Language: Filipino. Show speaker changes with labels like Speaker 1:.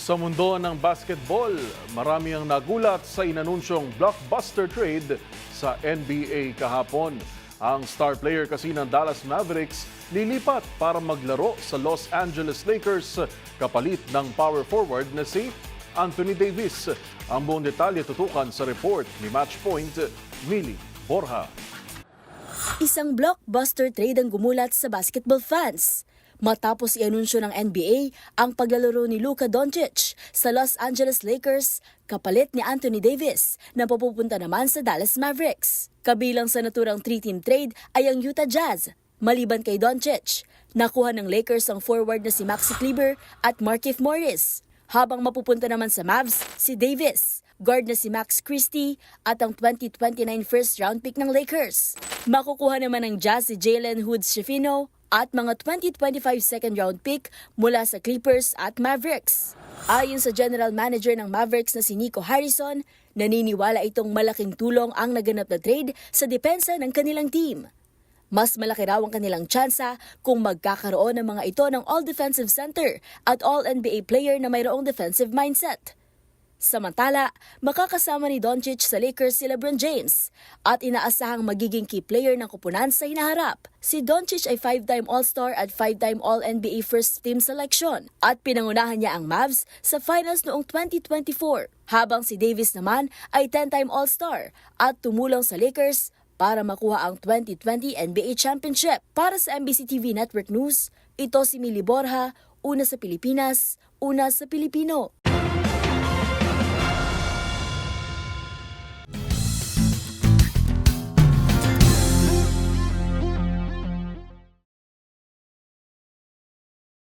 Speaker 1: Sa mundo ng basketball, marami ang nagulat sa inanunsyong blockbuster trade sa NBA kahapon. Ang star player kasi ng Dallas Mavericks lilipat para maglaro sa Los Angeles Lakers kapalit ng power forward na si Anthony Davis. Ang buong detalye tutukan sa report ni Matchpoint, Millie Borja.
Speaker 2: Isang blockbuster trade ang gumulat sa basketball fans. Matapos i-anunsyo ng NBA ang paglalaro ni Luka Doncic sa Los Angeles Lakers kapalit ni Anthony Davis na papupunta naman sa Dallas Mavericks. Kabilang sa naturang 3-team trade ay ang Utah Jazz. Maliban kay Doncic, nakuha ng Lakers ang forward na si Maxi Kleber at Markieff Morris. Habang mapupunta naman sa Mavs si Davis, guard na si Max Christie at ang 2029 first round pick ng Lakers. Makukuha naman ng Jazz si Jalen Hood-Schifino at mga 2025 second round pick mula sa Clippers at Mavericks. Ayon sa general manager ng Mavericks na si Nico Harrison, naniniwala itong malaking tulong ang naganap na trade sa depensa ng kanilang team. Mas malaki raw ang kanilang tsansa kung magkakaroon ng mga ito ng all-defensive center at all-NBA player na mayroong defensive mindset. Samantala, makakasama ni Doncic sa Lakers si LeBron James at inaasahang magiging key player ng koponan sa hinaharap. Si Doncic ay 5-time All-Star at 5-time All-NBA First Team selection at pinangunahan niya ang Mavs sa finals noong 2024. Habang si Davis naman ay 10-time All-Star at tumulong sa Lakers para makuha ang 2020 NBA Championship. Para sa NBC TV Network News, ito si Millie Borja, una sa Pilipinas, una sa Pilipino.